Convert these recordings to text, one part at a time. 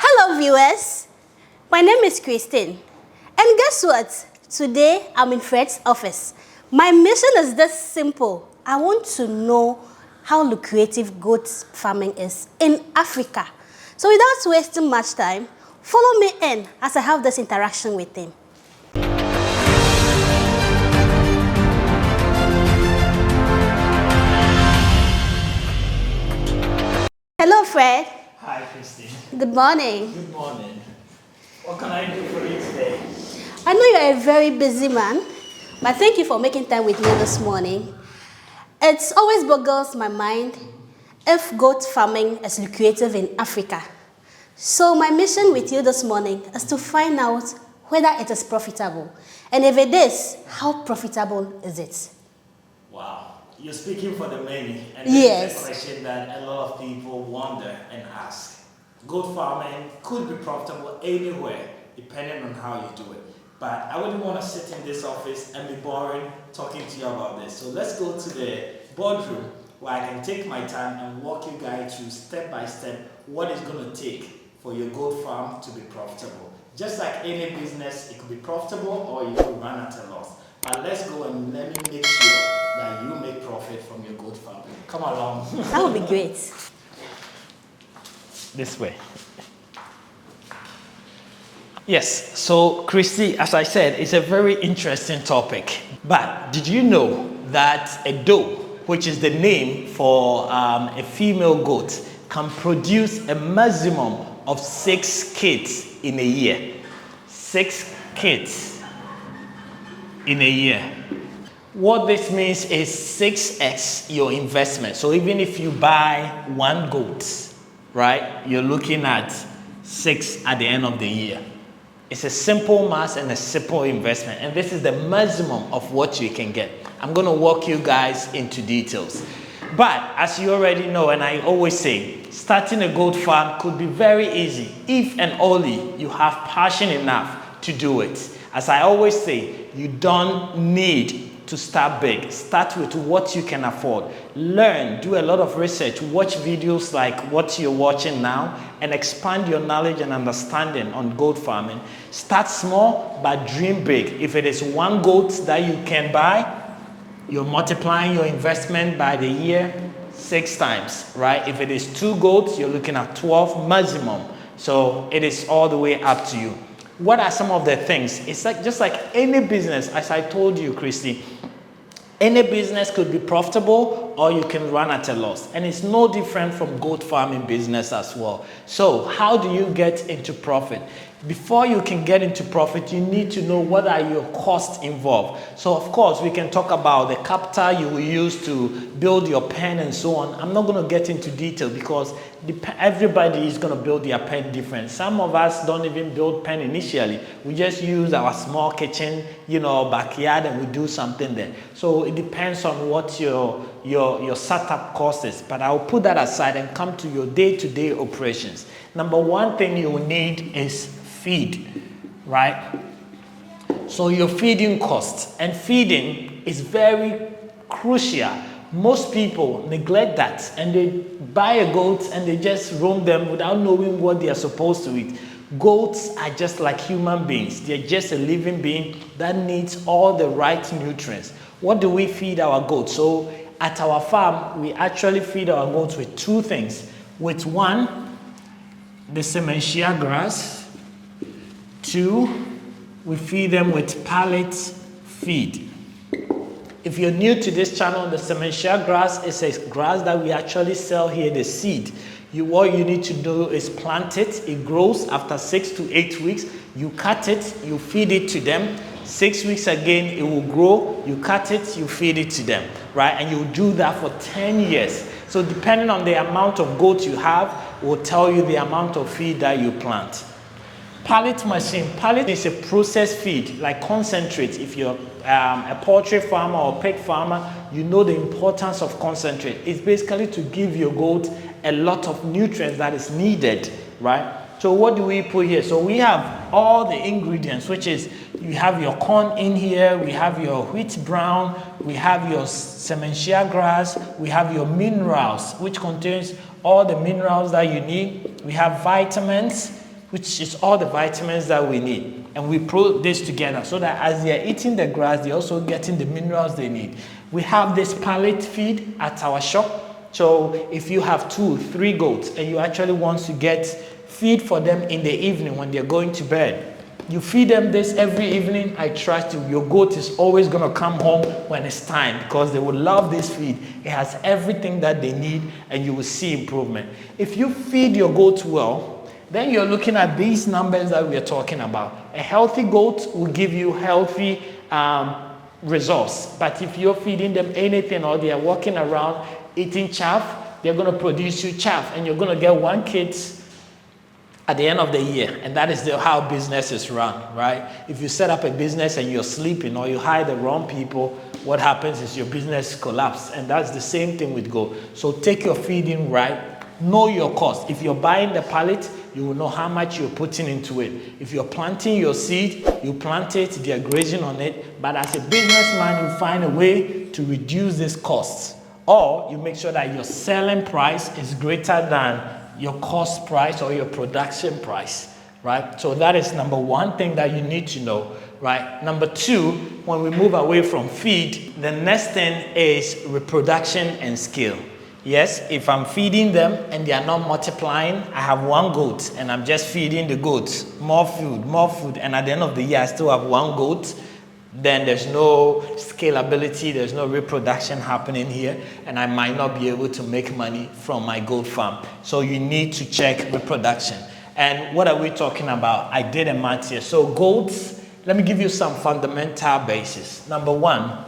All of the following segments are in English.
Hello viewers, my name is Christine, and guess what? Today I'm in Fred's office. My mission is this simple. I want to know how lucrative goat farming is in Africa. So without wasting much time, follow me in as I have this interaction with him. Hello Fred. Hi, Christine. Good morning. Good morning. What can I do for you today? I know you're a very busy man, but thank you for making time with me this morning. It always boggles my mind if goat farming is lucrative in Africa. So my mission with you this morning is to find out whether it is profitable. And if it is, how profitable is it? Wow. You're speaking for the many, and Yes. this is a question that a lot of people wonder and ask. Goat farming could be profitable anywhere, depending on how you do it. But I wouldn't want to sit in this office and be boring talking to you about this. So let's go to the boardroom where I can take my time and walk you guys through step by step what it's going to take for your goat farm to be profitable. Just like any business, it could be profitable or you could run at a loss. But let's go and let me make sure that you make profit from your goat farm. Come along. That would be great. This way. Yes, so Christy, as I said, it's a very interesting topic. But did you know that a doe, which is the name for a female goat, can produce a maximum of 6 kids in a year? 6 kids in a year. What this means is 6x your investment. So even if you buy 1 goat, right, you're looking at 6 at the end of the year. It's a simple math and a simple investment, and this is the maximum of what you can get. I'm going to walk you guys into details. But as you already know, and I always say, starting a goat farm could be very easy if and only you have passion enough to do it. As I always say, you don't need to start big. Start with what you can afford. Learn, do a lot of research, watch videos like what you're watching now, and expand your knowledge and understanding on goat farming. Start small, but dream big. If it is 1 goat that you can buy, you're multiplying your investment by the year 6 times, right? If it is 2 goats, you're looking at 12 maximum. So it is all the way up to you. What are some of the things? It's like just like any business, as I told you, Christy, any business could be profitable or you can run at a loss. And it's no different from goat farming business as well. So how do you get into profit? Before you can get into profit, you need to know what are your costs involved. So of course, we can talk about the capital you will use to build your pen and so on. I'm not going to get into detail because everybody is going to build their pen different. Some of us don't even build pen initially. We just use our small kitchen, backyard, and we do something there. So it depends on what your setup cost is. But I'll put that aside and come to your day-to-day operations. Number 1 thing you will need is feed, right? So your feeding costs, and feeding is very crucial. Most people neglect that and they buy a goat and they just roam them without knowing what they are supposed to eat. Goats are just like human beings. They're just a living being that needs all the right nutrients. What do we feed our goats? So at our farm, we actually feed our goats with 2 things. With 1, the Sementia grass. 2, we feed them with pellet feed. If you're new to this channel, the Sementia grass is a grass that we actually sell here, the seed. What you need to do is plant it. It grows after 6 to 8 weeks. You cut it, you feed it to them. 6 weeks again, it will grow. You cut it, you feed it to them, right? And you do that for 10 years. So depending on the amount of goats you have, will tell you the amount of feed that you plant. Pallet machine. Pallet is a processed feed, like concentrate. If you're a poultry farmer or pig farmer, you know the importance of concentrate. It's basically to give your goat a lot of nutrients that is needed, right? So what do we put here? So we have all the ingredients, which is you have your corn in here, we have your wheat brown, we have your Sementia grass, we have your minerals, which contains all the minerals that you need. We have vitamins, which is all the vitamins that we need. And we put this together so that as they're eating the grass, they're also getting the minerals they need. We have this pallet feed at our shop. So if you have 2, 3 goats and you actually want to get feed for them in the evening when they're going to bed, you feed them this every evening, I trust you, your goat is always going to come home when it's time because they will love this feed. It has everything that they need and you will see improvement. If you feed your goat well, then you're looking at these numbers that we are talking about. A healthy goat will give you healthy results. But if you're feeding them anything or they are walking around eating chaff, they're going to produce you chaff and you're going to get 1 kid at the end of the year. And that is how business is run, right? If you set up a business and you're sleeping or you hire the wrong people, what happens is your business collapses. And that's the same thing with goat. So take your feeding right. Know your cost. If you're buying the pallet, you will know how much you're putting into it. If you're planting your seed, you plant it, they're grazing on it. But as a businessman, you find a way to reduce this cost. Or you make sure that your selling price is greater than your cost price or your production price, right? So that is number 1 thing that you need to know, right? Number 2, when we move away from feed, the next thing is reproduction and scale. Yes, if I'm feeding them and they are not multiplying, I have 1 goat and I'm just feeding the goats more food, and at the end of the year I still have 1 goat, then there's no scalability, there's no reproduction happening here, and I might not be able to make money from my goat farm. So you need to check reproduction. And what are we talking about? I did a math here. So goats, let me give you some fundamental basis. Number 1,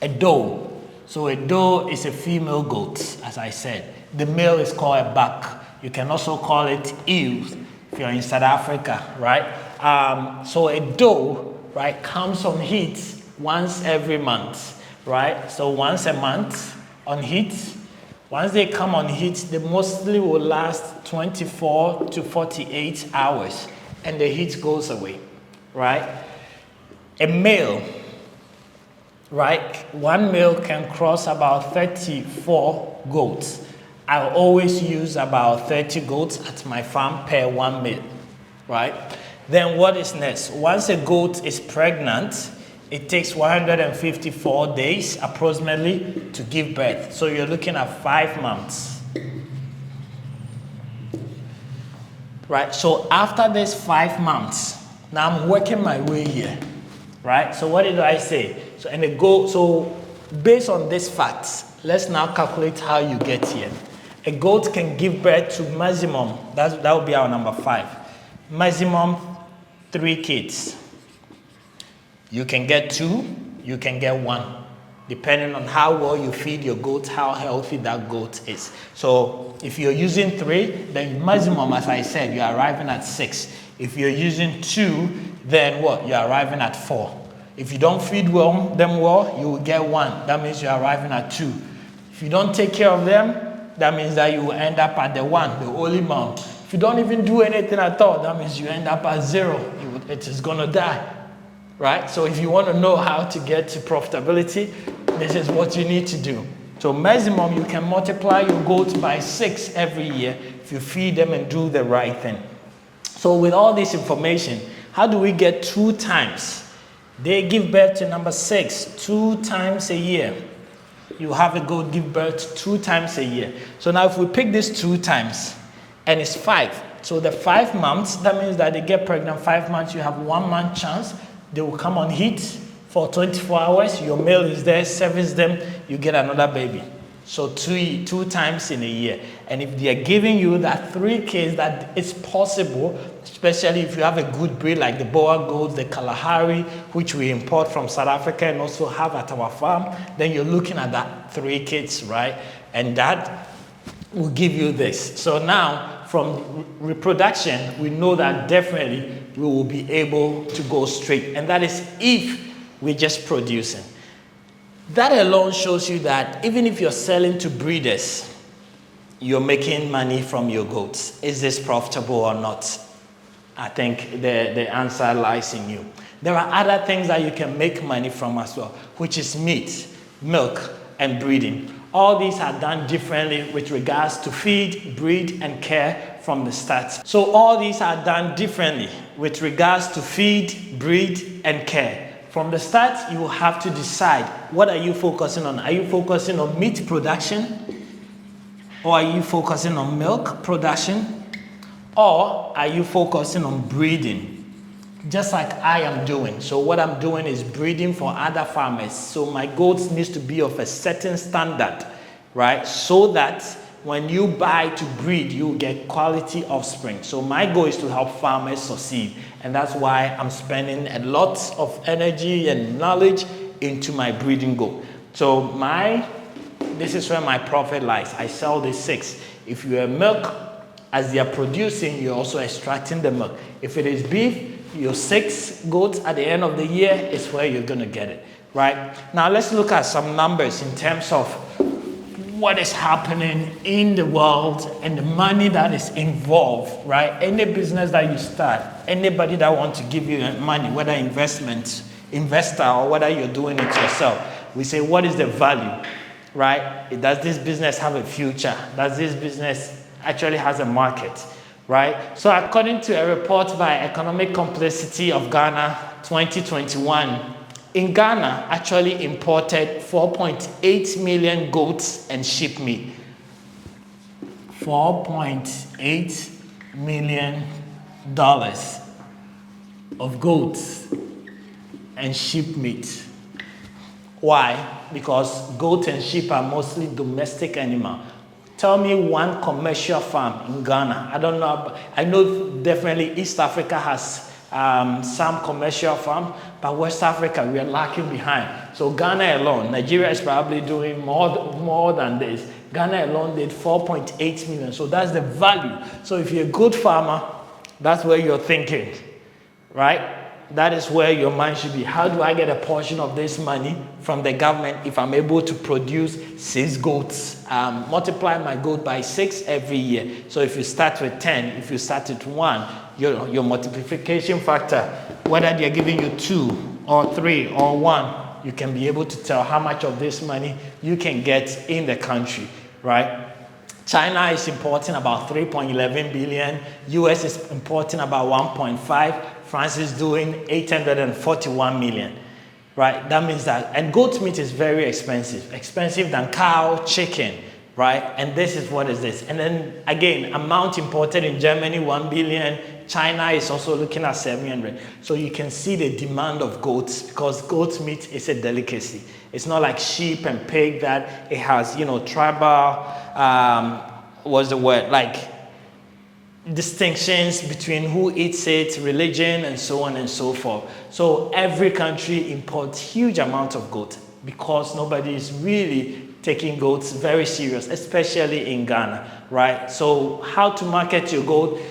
a doe. So a doe is a female goat, as I said. The male is called a buck. You can also call it ewe if you're in South Africa, right? So a doe, right, comes on heat once every month, right? So once a month on heat. Once they come on heat, they mostly will last 24 to 48 hours and the heat goes away, right? A male, right, 1 male can cross about 34 goats. I always use about 30 goats at my farm per 1 male, right? Then what is next? Once a goat is pregnant, it takes 154 days approximately to give birth. So you're looking at 5 months. Right? So after this 5 months, now I'm working my way here. Right? So what did I say? So based on these facts, let's now calculate how you get here. A goat can give birth to maximum, that will be our number 5. Maximum 3 kids. You can get 2, you can get 1, depending on how well you feed your goat, how healthy that goat is. So if you're using 3, then maximum, as I said, you're arriving at 6. If you're using 2, then what? You're arriving at 4. If you don't feed them well, you will get 1. That means you're arriving at 2. If you don't take care of them, that means that you will end up at the 1, the only mount. If you don't even do anything at all, that means you end up at 0. It is going to die, right? So if you want to know how to get to profitability, this is what you need to do. So maximum, you can multiply your goats by 6 every year if you feed them and do the right thing. So with all this information, how do we get 2 times? They give birth to number 6 2 times a year. You have a goat give birth 2 times a year. So now if we pick this 2 times, and it's 5. So the 5 months, that means that they get pregnant 5 months, you have 1 month chance. They will come on heat for 24 hours. Your male is there, service them, you get another baby. So 2 times in a year. And if they are giving you that 3 kids, that it's possible, especially if you have a good breed like the Boer goats, the Kalahari, which we import from South Africa and also have at our farm, then you're looking at that 3 kids, right? And that will give you this. So now, from reproduction, we know that definitely we will be able to go straight. And that is if we're just producing. That alone shows you that even if you're selling to breeders, you're making money from your goats. Is this profitable or not? I think the answer lies in you. There are other things that you can make money from as well, which is meat, milk, and breeding. All these are done differently with regards to feed, breed, and care from the start. So all these are done differently with regards to feed, breed, and care. From the start, you will have to decide, what are you focusing on? Are you focusing on meat production? Or are you focusing on milk production? Or are you focusing on breeding? Just like I am doing. So what I'm doing is breeding for other farmers. So my goats needs to be of a certain standard, right? So that when you buy to breed, you get quality offspring. So my goal is to help farmers succeed. And that's why I'm spending a lot of energy and knowledge into my breeding goal. So this is where my profit lies. I sell the 6. If you're milk, as they are producing, you're also extracting the milk. If it is beef, your 6 goats at the end of the year is where you're going to get it, right? Now let's look at some numbers in terms of what is happening in the world and the money that is involved, right? Any business that you start, anybody that wants to give you money, whether investor, or whether you're doing it yourself, we say, what is the value, right? Does this business have a future? Does this business actually has a market, right? So according to a report by Economic Complexity of Ghana 2021, in Ghana actually imported 4.8 million goats and sheep meat. 4.8 million dollars of goats and sheep meat. Why? Because goat and sheep are mostly domestic animals. Tell me one commercial farm in Ghana. I don't know. I know definitely East Africa has some commercial farm, but West Africa, we are lacking behind. So Ghana alone, Nigeria is probably doing more than this. Ghana alone did 4.8 million. So that's the value. So if you're a good farmer, that's where you're thinking, right? That is where your mind should be. How do I get a portion of this money from the government if I'm able to produce 6 goats? Multiply my goat by 6 every year. So if you start with 10, if you start with 1, your multiplication factor, whether they're giving you 2 or 3 or 1, you can be able to tell how much of this money you can get in the country, right? China is importing about 3.11 billion. US is importing about 1.5. France is doing 841 million, right? That means that, and goat meat is very expensive than cow, chicken, right? And this is what is this. And then again, amount imported in Germany, 1 billion. China is also looking at 700. So you can see the demand of goats, because goat meat is a delicacy. It's not like sheep and pig that it has, tribal, what's the word? Like distinctions between who eats it, religion, and so on and so forth. So every country imports huge amounts of goat because nobody is really taking goats very serious, especially in Ghana, right? So how to market your goat?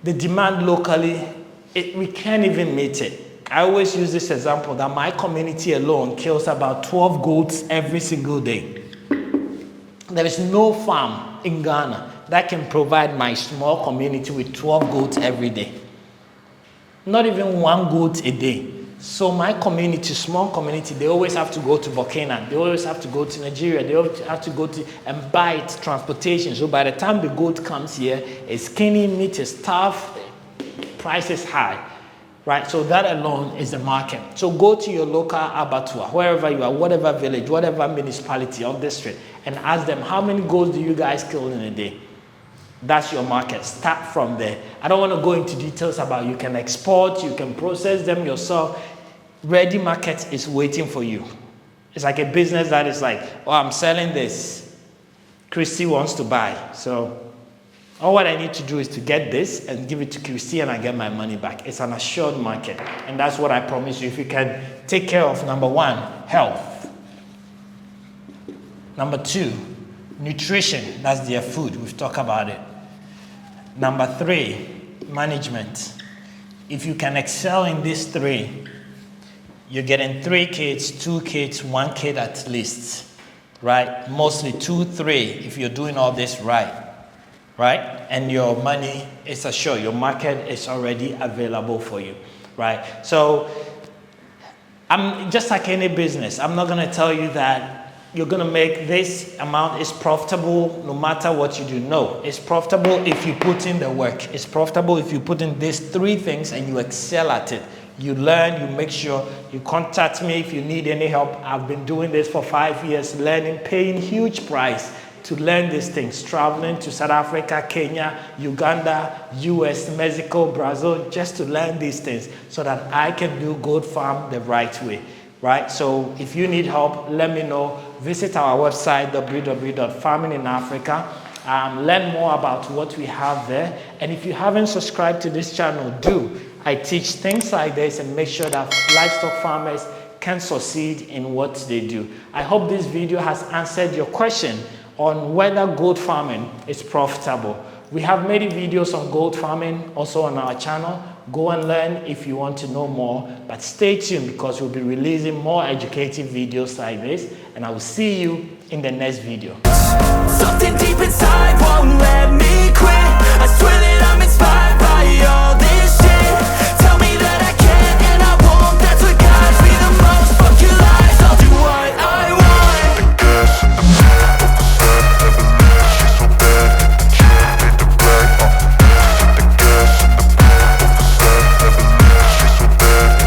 The demand locally, we can't even meet it. I always use this example that my community alone kills about 12 goats every single day. There is no farm in Ghana that can provide my small community with 12 goats every day. Not even 1 goat a day. So my community, small community, they always have to go to Burkina. They always have to go to Nigeria. They always have to go to and buy it, transportation. So by the time the goat comes here, it's skinny, meat is tough, price is high, right? So that alone is the market. So go to your local abattoir, wherever you are, whatever village, whatever municipality or district, and ask them, how many goats do you guys kill in a day? That's your market. Start from there. I don't want to go into details about you can export, you can process them yourself. Ready market is waiting for you. It's like a business that is like, oh, I'm selling this. Christy wants to buy. So all what I need to do is to get this and give it to Christy and I get my money back. It's an assured market. And that's what I promise you. If you can take care of, number 1, health. Number 2, nutrition, that's their food. We've talked about it. Number 3, management. If you can excel in these 3, you're getting 3 kids, 2 kids, 1 kid at least, right? Mostly 2, 3 if you're doing all this right? And your money is assured. Your market is already available for you, right? So I'm just like any business. I'm not going to tell you that you're going to make this amount is profitable no matter what you do. No, it's profitable if you put in the work. It's profitable if you put in these 3 things and you excel at it. You learn, you make sure you contact me if you need any help. I've been doing this for 5 years, learning, paying huge price to learn these things, traveling to South Africa, Kenya, Uganda, US, Mexico, Brazil, just to learn these things so that I can do goat farm the right way, right? So if you need help, let me know. Visit our website, www.farminginafrica. Learn more about what we have there. And if you haven't subscribed to this channel, do. I teach things like this and make sure that livestock farmers can succeed in what they do. I hope this video has answered your question on whether goat farming is profitable. We have many videos on goat farming also on our channel. Go and learn if you want to know more, but stay tuned because we'll be releasing more educative videos like this, and I will see you in the next video. Something deep inside won't let me quit. I swear